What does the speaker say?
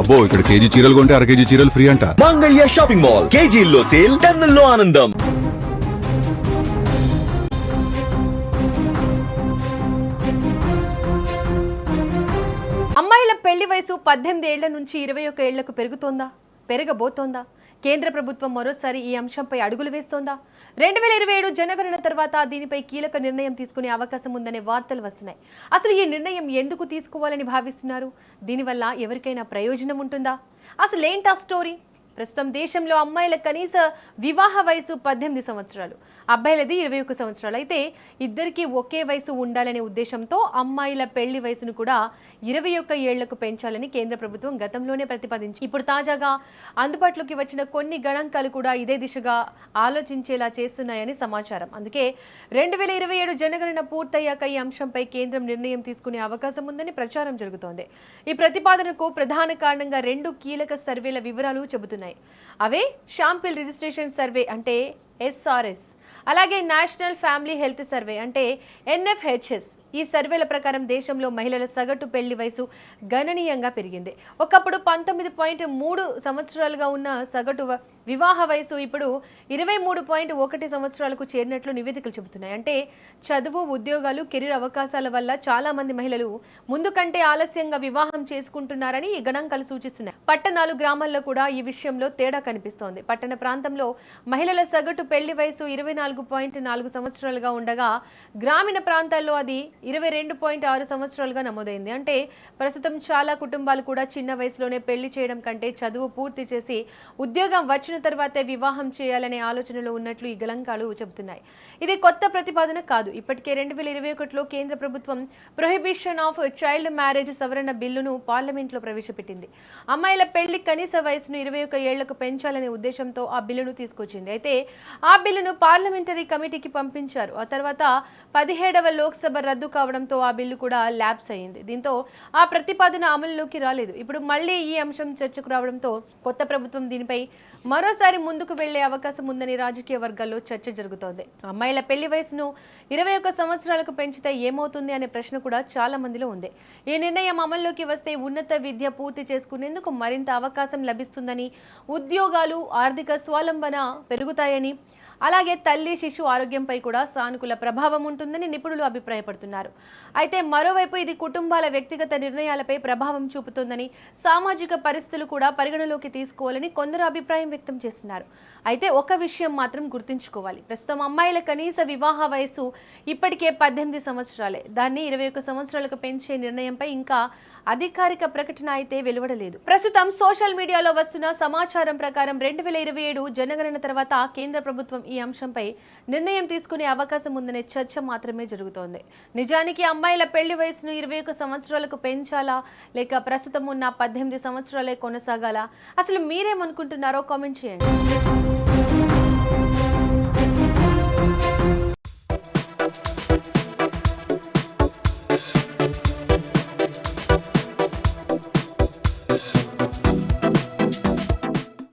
అబ్బో ఇక్కడ కేజీ చీరలు కొంటే అర కేజీ చీరలు ఫ్రీ అంట. మంగళ్య షాపింగ్ మాల్, కేజీల్లో సేల్, టన్నుల్లో ఆనందం. అమ్మాయిల పెళ్లి వయసు 18 ఏళ్ల నుంచి 21 ఏళ్లకు పెరుగుతోందా, పెరగబోతోందా? కేంద్ర ప్రభుత్వం మరోసారి ఈ అంశంపై అడుగులు వేస్తోందా? 2027 జనగణన తర్వాత దీనిపై కీలక నిర్ణయం తీసుకునే అవకాశం ఉందనే వార్తలు వస్తున్నాయి. అసలు ఈ నిర్ణయం ఎందుకు తీసుకోవాలని భావిస్తున్నారు? దీనివల్ల ఎవరికైనా ప్రయోజనం ఉంటుందా? అసలు ఏంటా స్టోరీ? ప్రస్తుతం దేశంలో అమ్మాయిల కనీస వివాహ వయసు 18 సంవత్సరాలు, అబ్బాయిలది 21 సంవత్సరాలు. అయితే ఇద్దరికీ ఒకే వయసు ఉండాలనే ఉద్దేశంతో అమ్మాయిల పెళ్లి వయసును కూడా 21 ఏళ్లకు పెంచాలని కేంద్ర ప్రభుత్వం గతంలోనే ప్రతిపాదించింది. ఇప్పుడు తాజాగా అందుబాటులోకి వచ్చిన కొన్ని గణాంకాలు కూడా ఇదే దిశగా ఆలోచించేలా చేస్తున్నాయని సమాచారం. అందుకే 2027 జనగణన పూర్తయ్యాక ఈ అంశంపై కేంద్రం నిర్ణయం తీసుకునే అవకాశం ఉందని ప్రచారం జరుగుతోంది. ఈ ప్రతిపాదనకు ప్రధాన కారణంగా 2 కీలక సర్వేల వివరాలు చెబుతున్నాయి. అవే శాంపిల్ రిజిస్ట్రేషన్ సర్వే అంటే SRS, అలాగే నేషనల్ ఫ్యామిలీ హెల్త్ సర్వే అంటే NFHS. ఈ సర్వేల ప్రకారం దేశంలో మహిళల సగటు పెళ్లి వయసు గణనీయంగా పెరిగింది. ఒకప్పుడు 19.3 సంవత్సరాలుగా ఉన్న సగటు వివాహ వయసు ఇప్పుడు 23.1 సంవత్సరాలకు చేరినట్లు నివేదికలు చెబుతున్నాయి. అంటే చదువు, ఉద్యోగాలు, కెరీర్ అవకాశాల వల్ల చాలా మంది మహిళలు ముందు కంటే ఆలస్యంగా వివాహం చేసుకుంటున్నారని ఈ గణాంకాలు సూచిస్తున్నాయి. పట్టణాలు, గ్రామాల్లో కూడా ఈ విషయంలో తేడా కనిపిస్తోంది. పట్టణ ప్రాంతంలో మహిళల సగటు పెళ్లి వయసు 24.4 సంవత్సరాలుగా ఉండగా గ్రామీణ ప్రాంతాల్లో అది 22.6 సంవత్సరాలుగా నమోదైంది. అంటే ప్రస్తుతం చాలా కుటుంబాలు కూడా చిన్న వయసులోనే పెళ్లి చేయడం కంటే చదువు పూర్తి చేసి ఉద్యోగం వచ్చిన తర్వాతే వివాహం చేయాలనే ఆలోచనలో ఉన్నట్లు ఈ గణాంకాలు చెబుతున్నాయి. ఇది కొత్త ప్రతిపాదన కాదు. ఇప్పటికే 2021లో కేంద్ర ప్రభుత్వం ప్రొహిబిషన్ ఆఫ్ చైల్డ్ మ్యారేజ్ సవరణ బిల్లును పార్లమెంట్లో ప్రవేశపెట్టింది. అమ్మాయిల పెళ్లి కనీస వయసును 21 ఏళ్లకు పెంచాలనే ఉద్దేశంతో ఆ బిల్లును తీసుకొచ్చింది. అయితే ఆ బిల్లును పార్లమెంటరీ కమిటీకి పంపించారు. ఆ తర్వాత 17వ లోక్సభ రద్దు కావడంతో ఆ బిల్లు కూడా ల్యాప్స్ అయింది. దీంతో ఆ ప్రతిపాదన అమలులోకి రాలేదు. ఇప్పుడు మళ్ళీ ఈ అంశం చర్చకు రావడంతో కొత్త ప్రభుత్వం దీనిపై మరోసారి ముందుకు వెళ్లే అవకాశం ఉందని రాజకీయ వర్గాల్లో చర్చ జరుగుతోంది. అమ్మాయిల పెళ్లి వయసును 21 సంవత్సరాలకు పెంచితే ఏమవుతుంది అనే ప్రశ్న కూడా చాలా మందిలో ఉంది. ఈ నిర్ణయం అమల్లోకి వస్తే ఉన్నత విద్య పూర్తి చేసుకునేందుకు మరింత అవకాశం లభిస్తుందని, ఉద్యోగాలు, ఆర్థిక స్వావలంబన పెరుగుతాయని, అలాగే తల్లి శిశు ఆరోగ్యంపై కూడా సానుకూల ప్రభావం ఉంటుందని నిపుణులు అభిప్రాయపడుతున్నారు. అయితే మరోవైపు ఇది కుటుంబాల వ్యక్తిగత నిర్ణయాలపై ప్రభావం చూపుతుందని, సామాజిక పరిస్థితులు కూడా పరిగణలోకి తీసుకోవాలని కొందరు అభిప్రాయం వ్యక్తం చేస్తున్నారు. అయితే ఒక విషయం మాత్రం గుర్తుంచుకోవాలి. ప్రస్తుతం అమ్మాయిల కనీస వివాహ వయసు ఇప్పటికే 18 సంవత్సరాలే. దాన్ని 21 సంవత్సరాలకు పెంచే నిర్ణయంపై ఇంకా అధికారిక ప్రకటన అయితే వెలువడలేదు. ప్రస్తుతం సోషల్ మీడియాలో వస్తున్న సమాచారం ప్రకారం 2027 జనగణన తర్వాత కేంద్ర ప్రభుత్వం ఈ అంశంపై నిర్ణయం తీసుకునే అవకాశం ఉందనే చర్చ మాత్రమే జరుగుతోంది. నిజానికి అమ్మాయిల పెళ్లి వయసును 21 సంవత్సరాలకు పెంచాలా, లేక ప్రస్తుతం ఉన్న 18 సంవత్సరాలే కొనసాగాలా? అసలు మీరేమనుకుంటున్నారో కామెంట్ చేయండి.